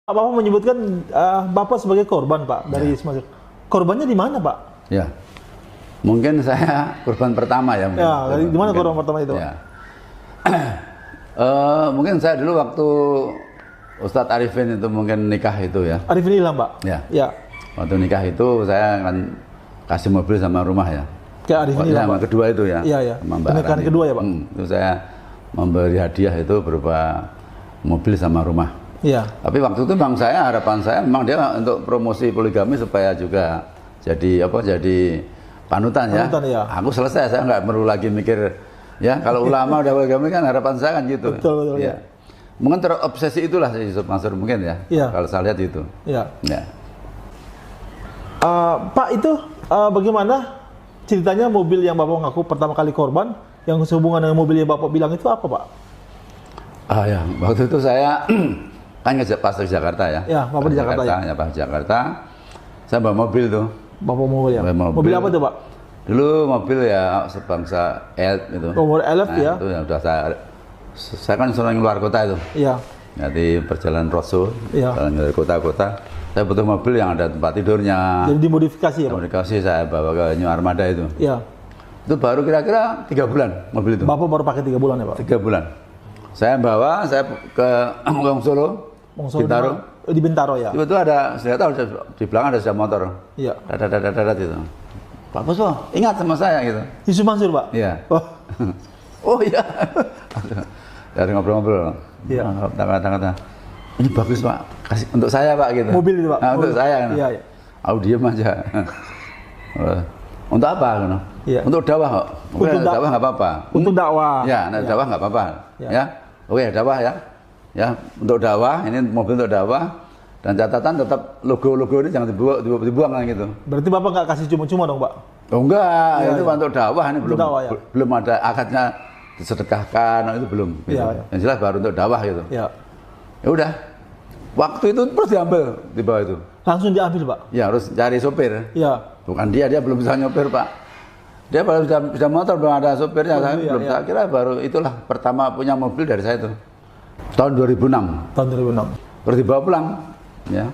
Bapak menyebutkan Bapak sebagai korban, Pak, dari Ismail. Korbannya di mana, Pak? Ya, mungkin saya korban pertama ya. Mungkin. Ya, di mana korban pertama itu? Ya. Mungkin saya dulu waktu Ustadz Arifin itu mungkin nikah itu ya. Arifin Ilham, Pak? Ya. Ya. Waktu nikah itu saya akan kasih mobil sama rumah ya. Kayak Arifin Ilham, Pak? Kedua itu ya. Iya, iya. Pernikahan kedua ya, Pak? Itu saya memberi hadiah itu berupa mobil sama rumah. Iya. Tapi waktu itu memang harapan saya memang dia untuk promosi poligami supaya juga jadi panutan ya. Ya. Aku selesai, saya nggak perlu lagi mikir ya. Kalau ulama udah poligami kan harapan saya kan gitu. Betul ya. Mungkin terobsesi itulah si Yusuf Mansur mungkin ya. Ya. Kalau saya lihat itu. Ya. Ya. Pak, itu bagaimana ceritanya mobil yang Bapak ngaku pertama kali korban yang sehubungan dengan mobil yang Bapak bilang itu apa, Pak? Ya, waktu itu saya kan pas ke Jakarta ya. Ya, Bapak di Jakarta ya. Ya, pas Jakarta. Saya bawa mobil tuh. Bapak mobil ya. Mobil apa tuh, Pak? Dulu mobil ya sebangsa Elf itu. Mobil Elf ya. Itu yang udah saya kan sering keluar kota itu. Iya. Jadi perjalanan roadshow, jalan dari kota-kota. Saya butuh mobil yang ada tempat tidurnya. Jadi dimodifikasi ya, Pak? Dimodifikasi, saya bawa ke New Armada itu. Iya. Itu baru kira-kira 3 bulan mobil itu. Bapak baru pakai 3 bulan ya, Pak? 3 bulan. Saya bawa, saya ke Solo. Bintaro. Di Bintaro ya. Itu ada, saya tahu di belakang ada sepeda motor. Iya. Dadat itu. Pak Bos, ingat sama saya gitu. Yusuf Mansur, Pak? Iya. Oh, oh iya. Dari ngobrol-ngobrol. Iya. Kata-kata, ini bagus Pak, kasih untuk saya Pak gitu. Mobil itu Pak? Nah, untuk saya kan. Iya, iya. Aku diem aja. Untuk apa? Gitu. Iya. Untuk dakwah kok. Untuk dakwah nggak apa-apa. Untuk dakwah. Ya, nah, dakwah nggak apa-apa. Ya. Ya. Oke, dakwah ya. Ya, untuk dakwah, ini mobil untuk dakwah, dan catatan tetap logo-logo ini jangan dibuang kan gitu. Berarti Bapak nggak kasih cuma-cuma dong, Pak? Oh enggak, ya, itu ya. untuk dakwah, ini belum ada akadnya disedekahkan, itu belum. Gitu. Ya. Yang jelas baru untuk dakwah gitu. Ya. Ya udah, waktu itu terus diambil di bawah itu. Langsung diambil, Pak? Ya harus cari sopir. Ya. Bukan dia belum bisa nyopir Pak. Dia baru sudah motor, belum ada sopirnya, saya belum. Ya. Saya kira baru itulah pertama punya mobil dari saya itu. Tahun 2006. Tahun 2006. Terus dibawa pulang. Ya.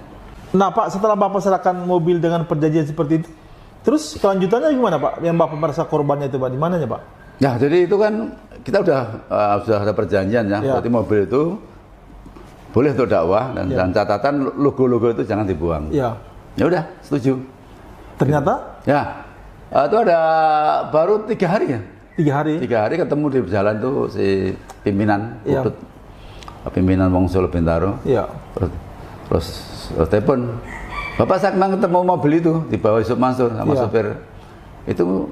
Nah Pak, setelah Bapak serahkan mobil dengan perjanjian seperti itu, terus kelanjutannya gimana Pak? Yang Bapak merasa korbannya itu Pak, di mananya Pak? Ya, jadi itu kan kita sudah ada perjanjian ya. Berarti mobil itu boleh untuk dakwah dan catatan logo-logo itu jangan dibuang. Ya. Ya udah, setuju. Ternyata? Ya, itu ada baru 3 hari ya. 3 hari? 3 hari ketemu di jalan tuh si pimpinan, pimpinan Wong Solo Bintaro. Iya. Terus telepon, Bapak saya kemarin ketemu mobil itu di bawah Yusuf Mansur sama sopir. Itu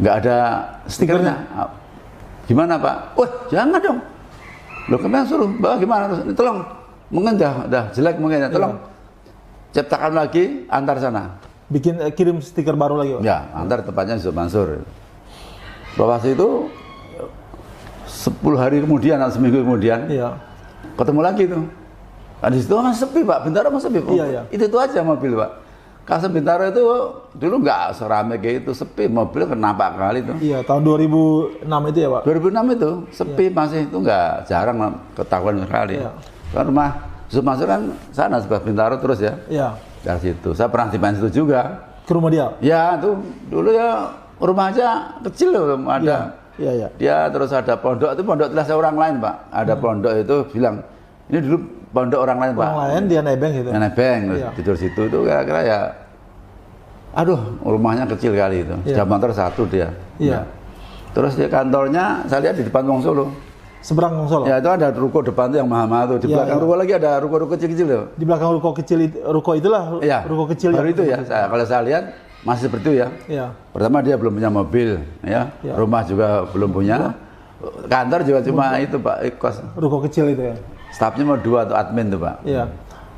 nggak ada stikernya. Gimana Pak? Wah, jangan dong. Loh, kemarin suruh bawa gimana? Terus tolong, mungkin dah jelek mungkin ya. Tolong ciptakan lagi, antar sana. Bikin kirim stiker baru lagi Pak? Ya, antar tempatnya Yusuf Mansur. Bapak itu 10 hari kemudian atau seminggu kemudian ketemu lagi tuh. Nah, di situ kan sepi Pak, Bintaro kan sepi Pak. Iya. Itu aja mobil Pak. Kasem Bintaro itu dulu nggak seramai kayak itu, sepi, mobil kenapa kali itu. Iya, tahun 2006 itu ya Pak? 2006 itu sepi masih, itu nggak jarang ketahuan sekali. Kan rumah Yusuf Mansur kan sana sebelah Bintaro terus ya. Iya. Dari situ, saya pernah di situ juga. Ke rumah dia? Ya, tuh dulu ya rumah aja kecil loh, ada. Iya. Dia terus ada pondok, itu pondok kelas orang lain Pak. Ada pondok itu bilang, ini dulu pondok orang lain Pak. Orang lain dia nebeng gitu? Nebeng, tidur situ itu kira-kira ya, aduh rumahnya kecil kali itu. Sudah motor 1 dia. Iya. Terus di kantornya, saya lihat di depan Wong Solo. Seberang Wong Solo? Ya itu ada ruko depan tuh yang mahal-mahal tuh. Di belakang ruko lagi ada ruko-ruko kecil-kecil tuh. Di belakang ruko kecil, ruko itulah ruko kecil. Baru itu ya, kalau saya lihat masih seperti itu ya. Iya. Pertama dia belum punya mobil, ya. Rumah juga belum punya. Kantor juga cuma itu Pak, kos. Ruko kecil itu ya. Stafnya mau 2 atau admin tuh Pak. Iya.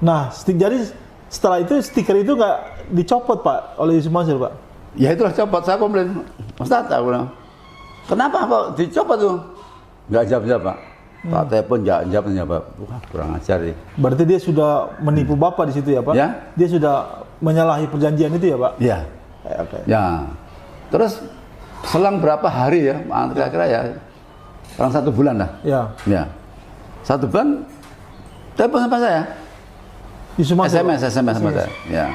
Nah, jadi setelah itu stiker itu nggak dicopot Pak oleh Yusuf Mansur Pak? Ya itulah copot, saya komplain. Ustaz, aku bilang, kenapa kok dicopot tuh? Nggak jawab Pak. Pak telepon nggak jawab. Wah, kurang ajar nih. Berarti dia sudah menipu Bapak di situ ya Pak? Ya. Dia sudah menyalahi perjanjian itu ya Pak? Iya. Oke. Ya. Terus selang berapa hari ya? Kira-kira ya, selang 1 bulan lah. Ya. Ya. 1 bulan telepon sama saya. Yusuf Mansur. SMS sama saya. Ya.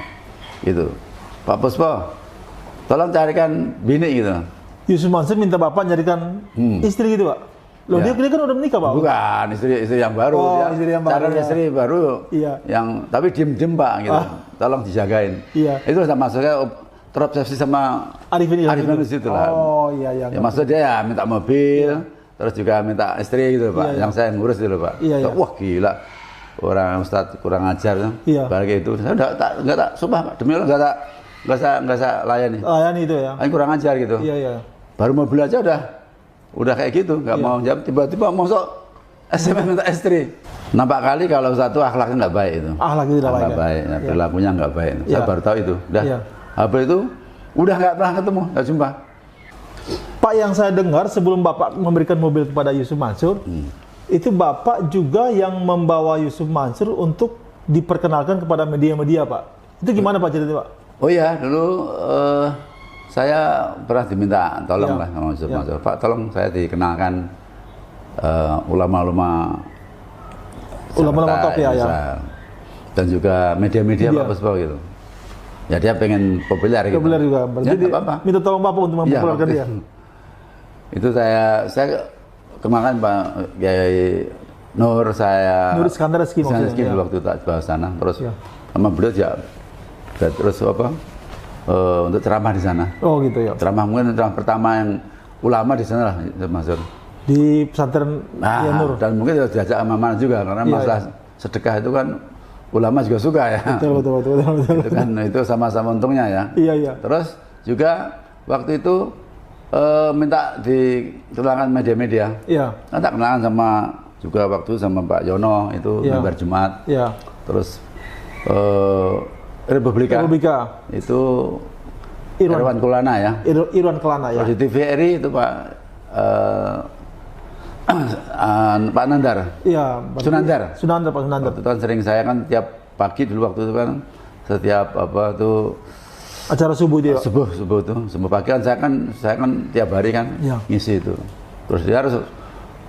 Gitu. Pak Puspo, tolong carikan bini gitu. Yusuf Mansur minta Bapak nyarikan istri gitu, Pak. Loh, Ya. dia kan udah menikah, Pak. Bukan, istri yang baru. Oh, Dia istri yang baru, cari ya. istri baru. Iya. Yang tapi diem-diem Pak gitu. Tolong dijagain. Iya. Itu sama maksudnya terobsesi sama Arifin Yunus itu lah. Oh, iya. Ya maksudnya dia ya minta mobil, terus juga minta istri gitu Pak. Iya. Yang saya ngurus gitu Pak. Iya, iya. Wah gila, orang Ustadz kurang ajar. Iya. Balik itu, saya nggak tak, sumpah Pak, demi Allah nggak saya layani. Layani itu ya. Ini kurang ajar gitu. Iya. Baru mobil aja udah kayak gitu, nggak mau jawab, tiba-tiba masuk SMS minta istri. Nampak kali kalau satu akhlaknya nggak baik itu. Akhlak itu tidak baik. Nggak baik, ya, perilakunya nggak baik. Saya baru tahu itu. Udah, Iya. habis itu udah nggak pernah ketemu, nggak jumpa. Pak, yang saya dengar sebelum Bapak memberikan mobil kepada Yusuf Mansur, itu Bapak juga yang membawa Yusuf Mansur untuk diperkenalkan kepada media-media, Pak. Itu gimana Pak ceritanya, Pak? Oh iya, dulu saya pernah diminta tolong lah sama Yusuf Mansur. Pak, tolong saya dikenalkan ulama-ulama Top ya. Dan juga media-media Pak Puspo gitu. Ya dia pengen populer gitu. Populer juga. Berarti Ya, nggak apa-apa. minta tolong Bapak untuk mempopulerkan dia. Itu saya kenalkan Pak Kiai Nur, saya Nur Iskandar Rizky maksudnya, Rizky ya. dulu waktu itu tak bawa sana, terus Ya. sama beliau ya terus untuk ceramah di sana. Oh gitu ya. Ceramah mungkin ceramah pertama yang ulama di sana lah Mansur. Di pesantren ya, Nur. Dan mungkin diajak sama mana juga karena Iya, masalah sedekah itu kan ulama juga suka ya. Betul. Itu kan itu sama-sama untungnya ya. Iya. Terus juga waktu itu minta dikenalkan media-media. Iya. Kan tak kenalan sama juga waktu sama Pak Yono itu Iya. mimbar Jumat. Iya. Terus Republika itu Irwan Kulana ya. Irwan Kelana ya. Terus di TVRI itu Pak Pak Nandar. Iya. Sunandar. Pak Sunandar. Waktu itu kan sering saya kan tiap pagi dulu waktu itu kan setiap Acara subuh dia. Pak. subuh pagi kan saya kan tiap hari kan Iya. ngisi itu. Terus dia harus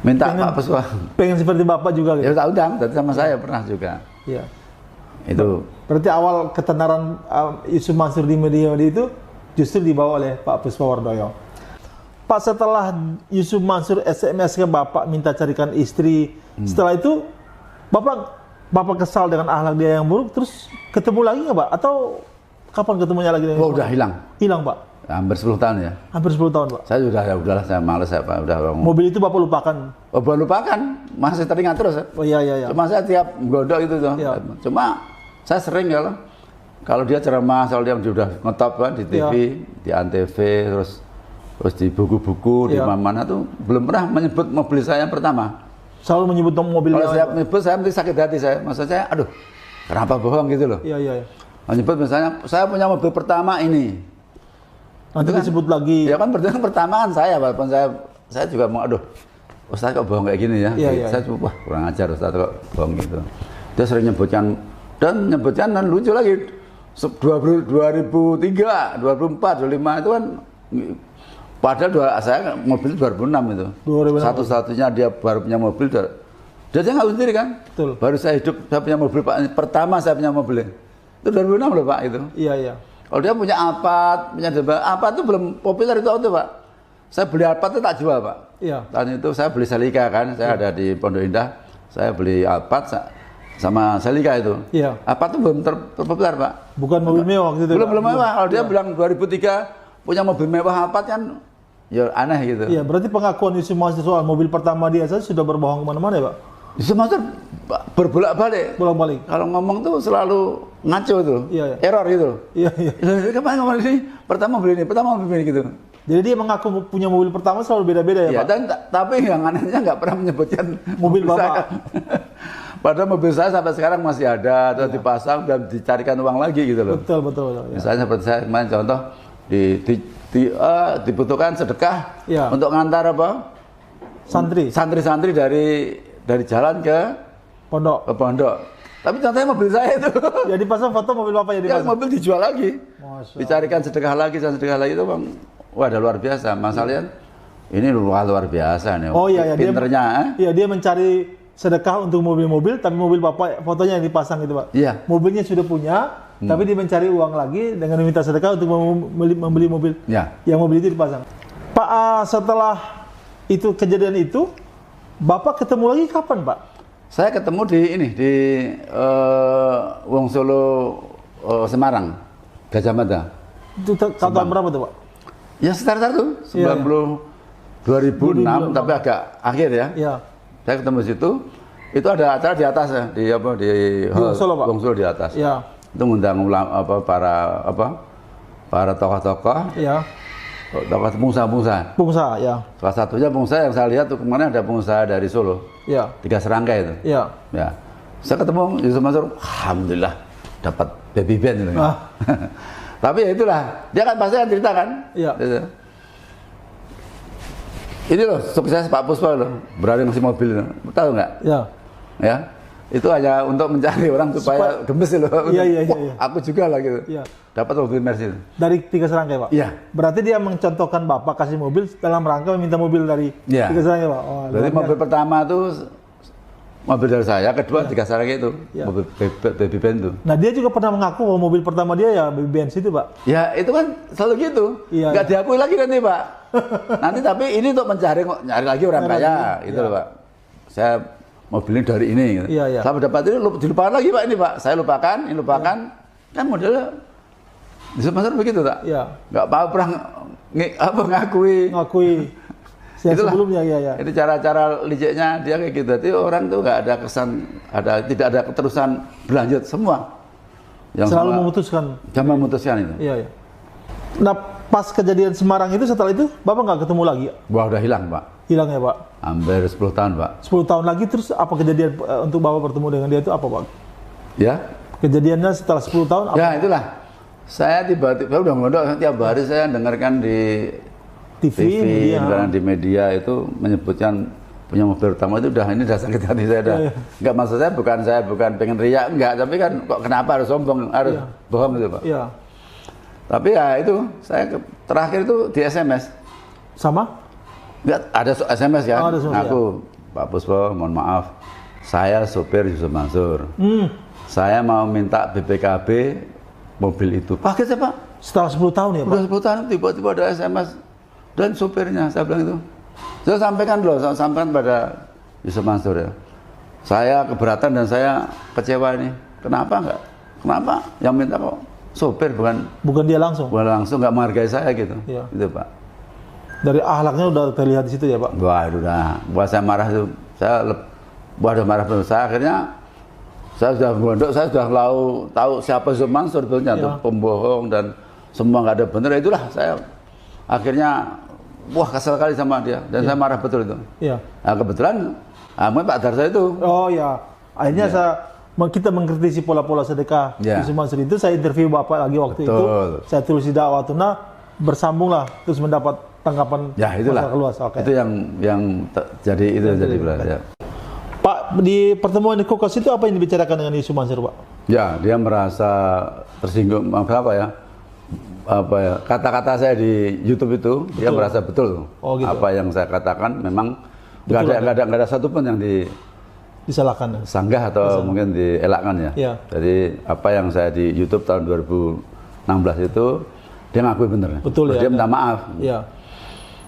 minta Pak Puspo. Pengen seperti Bapak juga Ya gitu. tak undang, dan sama saya pernah juga. Iya. Itu Berarti awal ketenaran Yusuf Mansur di media itu justru dibawa oleh Pak Puspo Wardoyo. Pak, setelah Yusuf Mansur SMS ke Bapak minta carikan istri, setelah itu Bapak kesal dengan akhlak dia yang buruk, terus ketemu lagi nggak Pak? Atau kapan ketemunya lagi? udah hilang. Hilang Pak? Hampir 10 tahun ya. Hampir 10 tahun Pak? Saya sudah ya udahlah, saya malas saya Pak, udah Mobil itu Bapak lupakan? bukan lupakan, masih teringat terus ya. Oh iya. Cuma saya tiap godok itu tuh. Iya. Cuma saya sering kalau dia ceramah, soal dia sudah ngetop kan di TV, di Antv, terus di buku-buku, di mana-mana tuh belum pernah menyebut mobil saya yang pertama. Selalu menyebut mobil. Kalau saya menyebut, saya mesti sakit hati saya. Maksud saya, aduh, kenapa bohong gitu loh. Iya. Menyebut misalnya, saya punya mobil pertama ini. Nanti Itu kan, disebut lagi. Ya kan pertama kan saya, walaupun saya juga mau, aduh, Ustaz kok bohong kayak gini ya. Iya. Saya cuma, wah kurang ajar Ustaz kok bohong gitu. Dia sering nyebutkan, dan lucu lagi. 2003, 2004, 2005 itu kan, padahal saya mobil 2006 itu. 2006. Satu-satunya dia baru punya mobil. Dia nggak sendiri kan? Betul. Baru saya hidup, saya punya mobil Pak. Pertama saya punya mobil. Itu 2006 loh Pak itu. Iya. Kalau dia punya Alphard, punya Alphard itu belum populer itu waktu Pak. Saya beli Alphard itu tak jual Pak. Iya. Tahun itu saya beli Celica kan, saya ada di Pondok Indah. Saya beli Alphard sama Celica itu. Iya. Alphard itu belum terpopuler Pak. Bukan mobil mewah gitu. Belum mewah. Kalau dia bilang 2003 punya mobil mewah Alphard kan, ya aneh gitu. Iya, berarti pengakuan Yusuf Mansur soal mobil pertama dia saja sudah berbohong kemana-mana ya Pak? Yusuf Mansur berbolak-balik. Bolak-balik. Kalau ngomong tuh selalu ngaco tuh, Iya. error gitu. Iya. Kemarin ngomong ini, pertama beli ini gitu. Jadi dia mengaku punya mobil pertama selalu beda-beda ya Ya, Pak? dan tapi yang anehnya nggak pernah menyebutkan Mobil Bapak. saya. Padahal mobil saya sampai sekarang masih ada, terus dipasang dan dicarikan uang lagi gitu loh. Betul. Ya. Misalnya seperti saya kemarin contoh dibutuhkan sedekah Ya. untuk ngantar santri-santri dari jalan ke Pondok. pondok. Tapi contohnya mobil saya itu. Ya dipasang foto mobil Bapak ya Ya, dipasang. mobil dijual lagi. Masya Dicarikan sedekah lagi itu Bang. Wah, ada luar biasa. Mas Alian, ini luar biasa nih. Oh iya, Pinternya. Iya, dia mencari sedekah untuk mobil-mobil, tapi mobil Bapak fotonya yang dipasang gitu Pak. Iya. Mobilnya sudah punya, tapi dia mencari uang lagi dengan meminta sedekah untuk membeli mobil. Ya. Yang mobil itu dipasang. Pak, setelah itu kejadian itu, Bapak ketemu lagi kapan Pak? Saya ketemu di Wong Solo Semarang, Gajah Mada. Itu tahun berapa tuh Pak? Ya sekitar itu 2006, tapi agak akhir ya. Iya. Saya ketemu di situ. Itu ada acara di atas ya, di Wong Solo, Pak? Wong Solo di atas. Iya. Itu ngundang para tokoh-tokoh. Iya. Tokoh pengusaha-pengusaha. Pengusaha, ya. Salah satunya pengusaha yang saya lihat tuh kemarin ada pengusaha dari Solo. Iya. 3 serangkai itu. Iya. Ya. Saya ketemu Yusuf Mansur, alhamdulillah dapat baby band gitu. Tapi ya itulah, dia kan pasti kan cerita kan. Iya. Gitu. Ini loh sukses Pak Puspa loh, berani ngasih mobil, tahu nggak? Iya. Ya, itu hanya untuk mencari orang supaya gemes loh. Iya. Aku juga lah gitu. Iya. Dapat mobil Mercy. Dari 3 serangkai Pak. Iya. Berarti dia mencontohkan Bapak kasih mobil dalam rangka meminta mobil dari 3 serangkai Pak. Oh, berarti mobil pertama tuh mobil dari saya, kedua 3 serangkai itu mobil baby band tuh. Nah dia juga pernah mengaku bahwa mobil pertama dia ya baby band itu Pak. Ya itu kan selalu gitu. Iya, nggak diakui lagi nanti Pak. Nanti tapi ini untuk nyari lagi orang kaya gitu loh Pak. Saya mobilnya dari ini gitu. Iya. Saya dapat ini dilupakan lagi Pak ini Pak. Saya lupakan, ini lupakan. Kan modelnya di Sumatera begitu tak? Iya. Nggak pernah ngakui. Itulah, sebelumnya ya. Itu cara-cara liciknya dia kayak gitu. Jadi orang tuh nggak ada kesan, tidak ada keterusan berlanjut semua. Yang selalu memutuskan. Jangan memutuskan itu. Iya. Nah pas kejadian Semarang itu setelah itu Bapak nggak ketemu lagi? Wah udah hilang Pak. Hilang ya Pak? Hampir 10 tahun Pak. 10 tahun lagi terus apa kejadian untuk Bapak bertemu dengan dia itu apa Pak? Ya. Kejadiannya setelah 10 tahun apa? Ya itulah. Saya tiba-tiba udah ngondok tiap hari saya dengarkan di TV media. Di media itu menyebutkan punya mobil pertama itu ini udah sakit hati saya dah. Enggak, maksud saya bukan pengen riak enggak, tapi kan kok kenapa harus sombong, harus bohong gitu Pak. Iya. Tapi ya itu saya terakhir itu di SMS. Sama? Enggak, ada SMS kan. Oh, ada SMS, aku Pak Puspo, mohon maaf. Saya sopir Yusuf Mansur. Saya mau minta BPKB mobil itu. Pakai saya Pak. Setelah 10 tahun ya Pak? Udah 10 tahun tiba-tiba ada SMS dan sopirnya, saya bilang itu. Saya sampaikan pada Yusuf Mansur ya. Saya keberatan dan saya kecewa ini. Kenapa yang minta kok sopir bukan dia langsung? Bukan langsung, nggak menghargai saya gitu. Iya. Itu Pak. Dari akhlaknya udah terlihat di situ ya Pak? Wah itu udah. Buat saya marah itu. Udah marah betul. Saya sudah gondok, saya sudah tahu siapa Yusuf Mansur sebetulnya, pembohong dan semua nggak ada benar. Itulah saya akhirnya kesal kali sama dia dan saya marah betul itu. Iya. Nah, kebetulan Pak Darsa itu. Oh ya, akhirnya kita mengkritisi pola-pola sedekah Yusuf Mansur itu. Saya interview Bapak lagi waktu itu. Saya tulis di Dakwatuna, bersambunglah terus mendapat tanggapan masyarakat luas. Itu yang jadi itu jadi ya. Pak, di pertemuan di Kokos itu apa yang dibicarakan dengan Yusuf Mansur Pak? Ya, dia merasa tersinggung kata-kata saya di YouTube itu dia merasa betul. Gitu. Apa yang saya katakan memang nggak ada satupun yang disalahkan, sanggah atau mungkin dielakkan ya. Jadi apa yang saya di YouTube tahun 2016 itu dia ngakui benar. Betul. Dia minta maaf. Iya.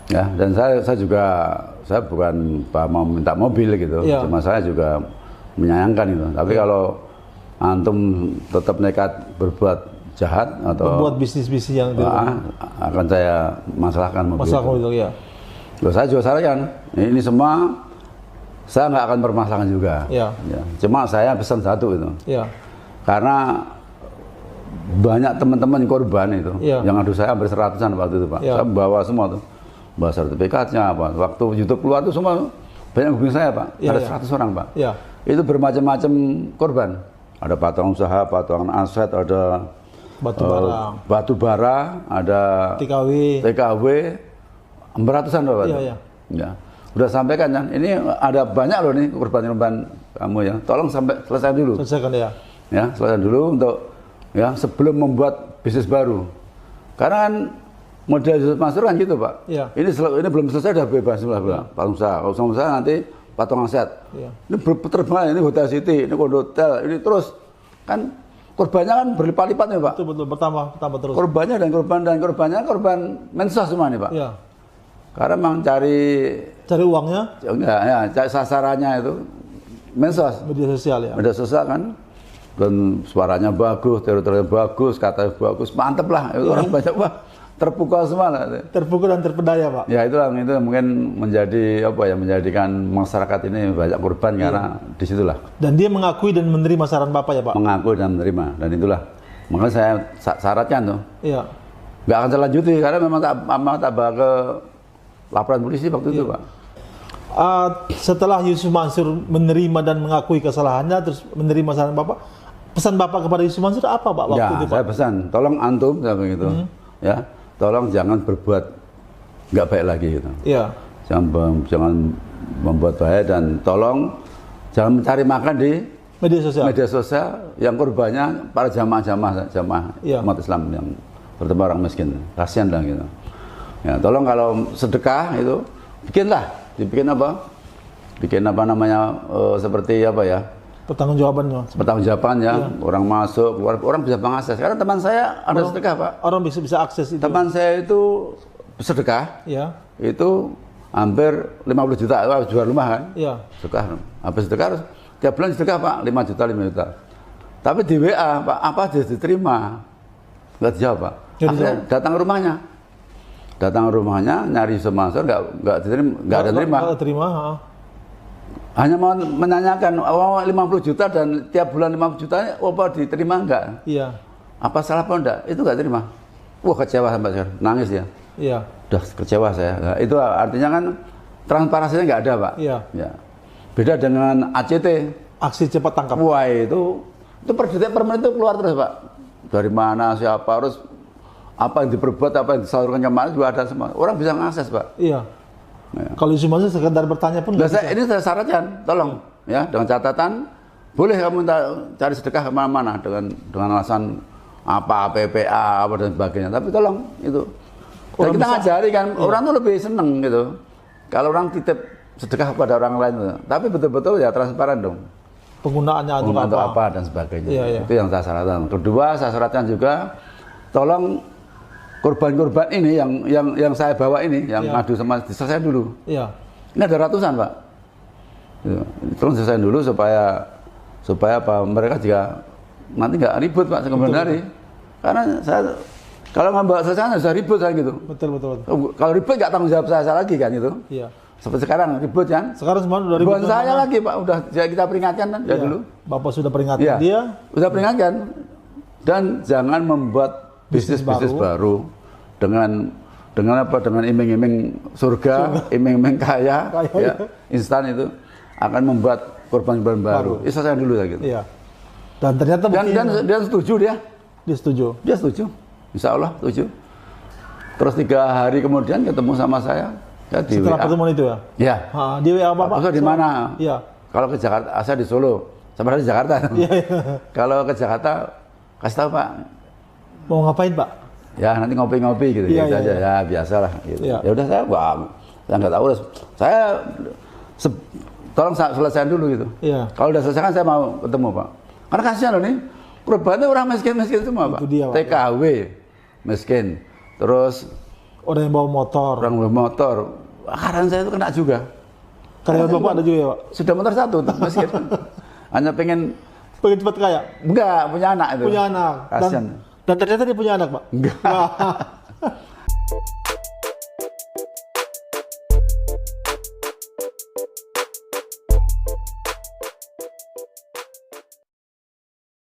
Ya, dan saya bukan mau minta mobil gitu. Cuma saya juga menyayangkan itu. Tapi kalau antum tetap nekat berbuat jahat atau membuat bisnis-bisnis yang akan saya masalahkan mobil. Ya. Loh, saya juga sarankan ini semua saya nggak akan permasalahkan juga. Ya. Cuma saya pesan satu itu. Karena banyak teman-teman korban itu yang adu saya hampir 100-an waktu itu Pak. Saya bawa semua tuh. Bawa sertifikatnya apa. Waktu YouTube keluar itu semua banyak hubungi saya Pak. Ada 100 orang Pak. Itu bermacam-macam korban. Ada patungan usaha, patungan aset, ada batu bara, ada TKW, 400-an Pak. Ya. Udah sampaikan kan. Ini ada banyak loh nih korban-korban kamu ya. Tolong sampai selesai dulu. Selesaikan ya. Ya, selesai dulu untuk sebelum membuat bisnis baru. Karena kan model Yusuf Mansur kan gitu Pak. Ini belum selesai udah bebas Pak pengusaha. Kalau usaha nanti patungan set. Iya. Ini terbangan, ini Hotel City, ini Kondotel, ini terus kan korbannya kan berlipat-lipat nih Pak. Betul bertambah terus. Korbannya dan korbannya korban mensos semua nih Pak. Iya. Karena memang cari uangnya enggak ya, cari sasarannya itu mensos. media sosial ya. Media sosial kan dan suaranya bagus, teritorialnya bagus, katanya bagus, mantep lah. Itu orang banyak Pak terpukau semua lah. Terpukul dan terpedaya Pak. Ya itu mungkin menjadi apa ya, menjadikan masyarakat ini banyak korban karena disitulah. Dan dia mengakui dan menerima saran Bapak ya Pak? Mengakui dan menerima, dan itulah. Makanya saya syaratkan tuh. Iya. Nggak akan saya lanjuti karena memang tak bawa ke laporan polisi waktu itu Pak. Setelah Yusuf Mansur menerima dan mengakui kesalahannya, terus menerima saran Bapak, pesan Bapak kepada Yusuf Mansur apa Pak waktu itu Pak? Saya pesan, tolong antum saya begitu, ya, tolong jangan berbuat nggak baik lagi gitu. Iya. Jangan membuat bahaya dan tolong jangan mencari makan di media sosial yang korbannya para jamaah umat Islam yang terutama orang miskin, kasihan lah gitu. Ya, tolong kalau sedekah itu dibikin apa namanya seperti apa ya? Pertanggungjawaban ya. Orang masuk, orang bisa mengakses. Karena teman saya ada sedekah Pak. Orang bisa akses itu. Teman saya itu sedekah, ya. Itu hampir 50 juta, jual rumah kan? Iya. Sedekah, habis sedekah harus tiap bulan sedekah Pak, 5 juta. Tapi di WA Pak, apa aja diterima? Nggak dijawab Pak. Akhirnya datang ke rumahnya, nyari Yusuf Mansur, nggak ada terima. Hanya mau menanyakan, 50 juta dan tiap bulan 50 juta, apa diterima enggak? Iya. Apa salah apa enggak? Itu enggak terima. Wah kecewa sampai sekarang, nangis ya. Iya. Udah kecewa saya. Nah, itu artinya kan transparansinya enggak ada Pak. Iya. Ya. Beda dengan ACT. Aksi cepat tangkap. Wah itu per detik per menit itu keluar terus Pak. Dari mana, siapa, harus apa yang diperbuat, apa yang disalurkan kemana juga ada semua. Orang bisa mengakses Pak. Iya. Ya. Kalau Yusuf Mansur sekedar bertanya pun ini saya syaratkan, tolong ya dengan catatan boleh kamu cari sedekah kemana-mana dengan alasan apa PPA apa dan sebagainya, tapi tolong itu. Dan kita ngajari kan orang tuh lebih seneng gitu kalau orang titip sedekah pada orang lain itu. Tapi betul-betul ya transparan dong. Penggunaannya untuk apa dan sebagainya. Iya. Itu yang saya syaratkan. Kedua saya syaratkan juga tolong korban-korban ini yang saya bawa ini, yang ngadu sama diselesaikan dulu. Iya. Ini ada ratusan Pak. Tolong selesaikan dulu supaya apa, mereka juga nanti nggak ribut Pak kemudian hari. Karena saya kalau nggak bawa selesaikan sudah ribut kan gitu. Betul. Kalau ribut nggak tanggung jawab saya lagi kan gitu. Iya. Seperti sekarang ribut kan. Sekarang semua udah ribut. Bukan saya lagi Pak, udah kita peringatkan kan dulu. Bapak sudah peringatkan dia. Sudah peringatkan. Dan jangan membuat bisnis baru dengan apa, dengan iming-iming surga, iming-iming kaya ya, instan itu akan membuat korban baru. Itu saya dulu ya gitu. Iya. Dan ternyata dia setuju dia. Dia setuju. Insya Allah setuju. Terus 3 hari kemudian ketemu sama saya di setelah WA. pertemuan itu ya? Iya. Di WA Bapak? Di mana? Iya. Kalau ke Jakarta, saya di Solo. Sama di Jakarta. Iya. Kalau ke Jakarta, kasih tahu Pak. Mau ngapain Pak? Ya nanti ngopi-ngopi gitu, iya, aja iya. Ya biasalah gitu. Iya. Ya udah saya nggak tahu, saya tolong selesaikan dulu gitu. Iya. Kalau udah selesai kan saya mau ketemu Pak. Karena kasihan loh nih, korbannya orang miskin semua Pak. Dia, Pak. TKW miskin, terus orang yang bawa motor. Karena saya itu kena juga. Karyawan Bapak ada juga ya Pak? Sudah motor 1 miskin. Hanya pengen cepat kaya? Enggak, punya anak itu. Punya anak. Kasihan. Dan ternyata dia punya anak Pak? Enggak.